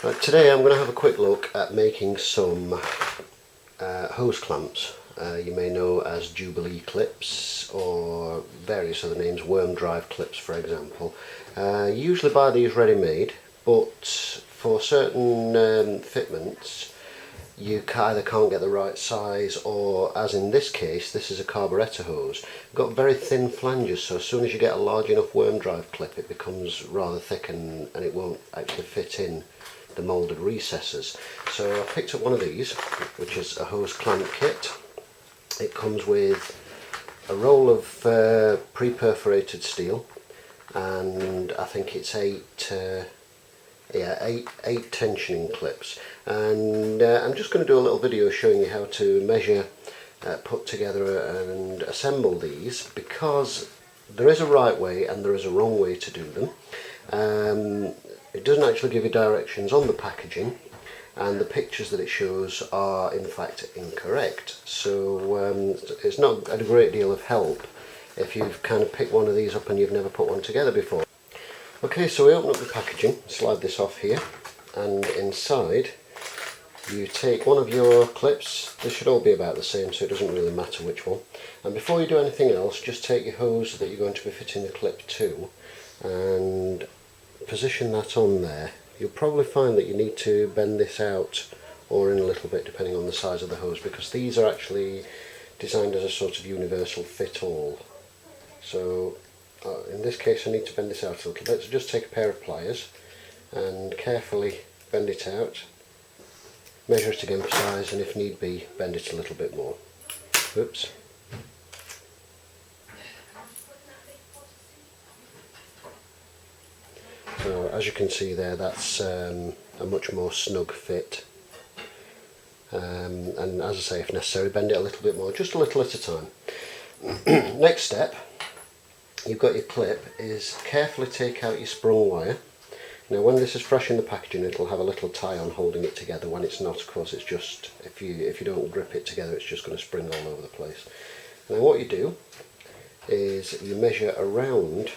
Right, today I'm going to have a quick look at making some hose clamps. You may know as Jubilee clips or various other names, worm drive clips for example. You usually buy these ready-made, but for certain fitments you either can't get the right size, or as in this case, this is a carburettor hose. It's got very thin flanges, so as soon as you get a large enough worm drive clip it becomes rather thick and it won't actually fit in the moulded recesses. So I picked up one of these, which is a hose clamp kit. It comes with a roll of pre-perforated steel, and I think it's eight tensioning clips, and I'm just going to do a little video showing you how to measure, put together and assemble these, because there is a right way and there is a wrong way to do them. It doesn't actually give you directions on the packaging, and the pictures that it shows are in fact incorrect, so it's not a great deal of help if you've kind of picked one of these up and you've never put one together before. Okay, so we open up the packaging, slide this off here, and inside you take one of your clips. This should all be about the same, so it doesn't really matter which one. And before you do anything else, just take your hose that you're going to be fitting the clip to and position that on there. You'll probably find that you need to bend this out or in a little bit depending on the size of the hose, because these are actually designed as a sort of universal fit all. So in this case I need to bend this out a little bit, so just take a pair of pliers and carefully bend it out, measure it again for size, and if need be bend it a little bit more. Oops. So as you can see there, that's a much more snug fit, and as I say, if necessary bend it a little bit more, just a little at a time. Next step, you've got your clip, is carefully take out your sprung wire. Now when this is fresh in the packaging it'll have a little tie on holding it together. When it's not, of course, it's just, if you don't grip it together it's just going to spring all over the place. Now what you do is you measure around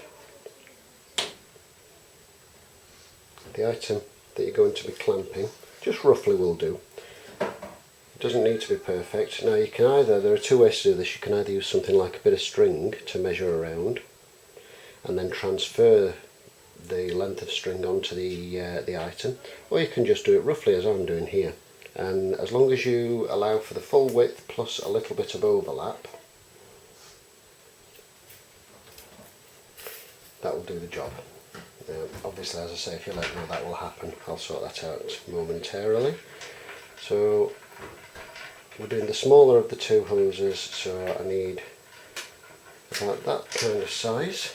the item that you're going to be clamping, just roughly will do. It doesn't need to be perfect. Now you can either, there are two ways to do this, you can either use something like a bit of string to measure around and then transfer the length of string onto the item, or you can just do it roughly as I'm doing here, and as long as you allow for the full width plus a little bit of overlap, that will do the job. Obviously, as I say, if you let go that will happen. I'll sort that out momentarily. So we're doing the smaller of the two hoses, so I need about that kind of size.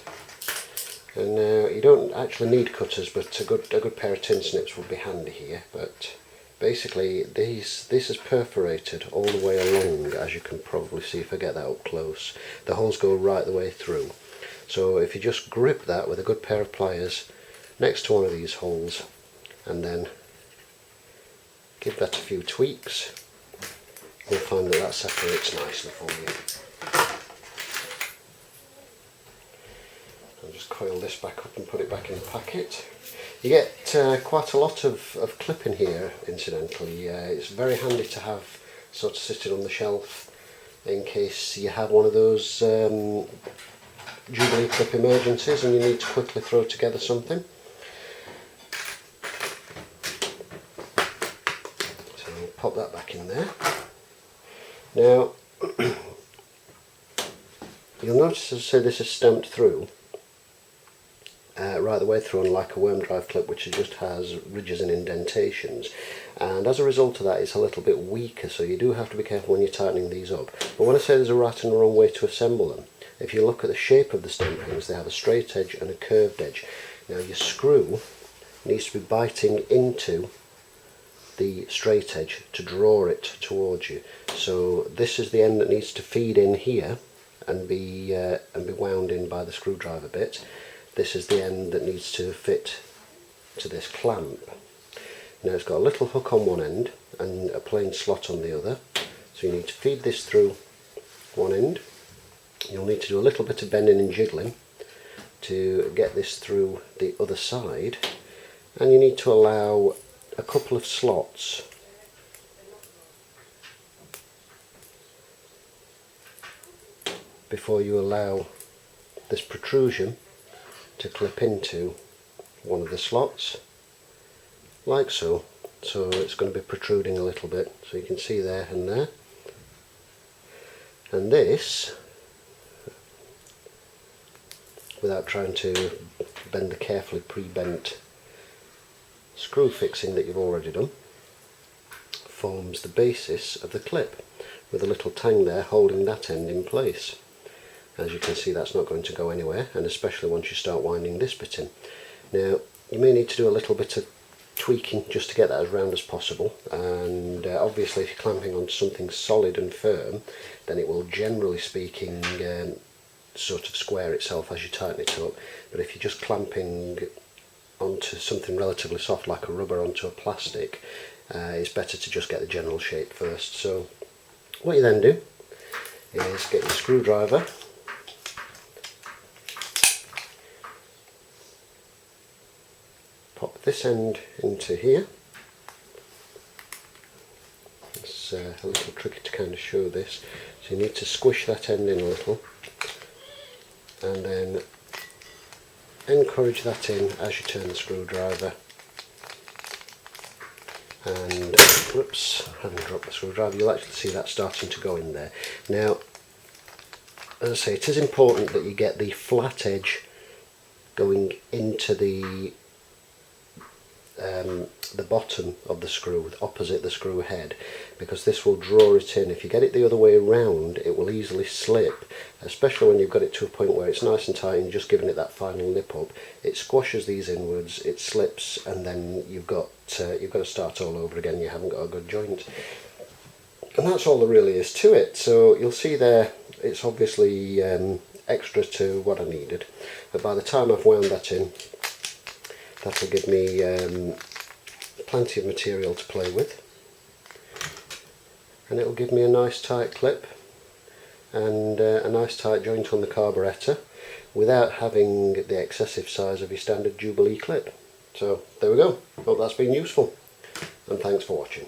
And now you don't actually need cutters, but a good pair of tin snips would be handy here. But basically this is perforated all the way along, as you can probably see if I get that up close. The holes go right the way through. So if you just grip that with a good pair of pliers next to one of these holes and then give that a few tweaks, you'll find that that separates nicely for you. I'll just coil this back up and put it back in the packet. You get quite a lot of clip in here, incidentally. It's very handy to have sort of sitting on the shelf in case you have one of those Jubilee clip emergencies and you need to quickly throw together something. So we'll pop that back in there. Now you'll notice, as I say, this is stamped through right the way through, unlike a worm drive clip which just has ridges and indentations, and as a result of that it's a little bit weaker, so you do have to be careful when you're tightening these up. But when I say there's a right and a wrong way to assemble them, if you look at the shape of the stampings, they have a straight edge and a curved edge. Now your screw needs to be biting into the straight edge to draw it towards you. So this is the end that needs to feed in here and be wound in by the screwdriver bit. This is the end that needs to fit to this clamp. Now it's got a little hook on one end and a plain slot on the other. So you need to feed this through one end. You'll need to do a little bit of bending and jiggling to get this through the other side, and you need to allow a couple of slots before you allow this protrusion to clip into one of the slots, like so. So it's going to be protruding a little bit, so you can see there and there. And this, without trying to bend the carefully pre-bent screw fixing that you've already done, forms the basis of the clip, with a little tang there holding that end in place. As you can see, that's not going to go anywhere, and especially once you start winding this bit in. Now, you may need to do a little bit of tweaking just to get that as round as possible, and obviously if you're clamping onto something solid and firm, then it will, generally speaking, sort of square itself as you tighten it up. But if you're just clamping onto something relatively soft like a rubber onto a plastic, it's better to just get the general shape first. So what you then do is get your screwdriver, pop this end into here. It's a little tricky to kind of show this, so you need to squish that end in a little and then encourage that in as you turn the screwdriver. And whoops, having dropped the screwdriver, you'll actually see that starting to go in there. Now, as I say, it is important that you get the flat edge going into the bottom of the screw, opposite the screw head, because this will draw it in. If you get it the other way around, it will easily slip, especially when you've got it to a point where it's nice and tight and you're just giving it that final lip up. It squashes these inwards, it slips, and then you've got to start all over again. You haven't got a good joint, and that's all there really is to it. So you'll see there, it's obviously extra to what I needed, but by the time I've wound that in, that'll give me plenty of material to play with, and it'll give me a nice tight clip and a nice tight joint on the carburettor without having the excessive size of your standard Jubilee clip. So there we go. Hope that's been useful, and thanks for watching.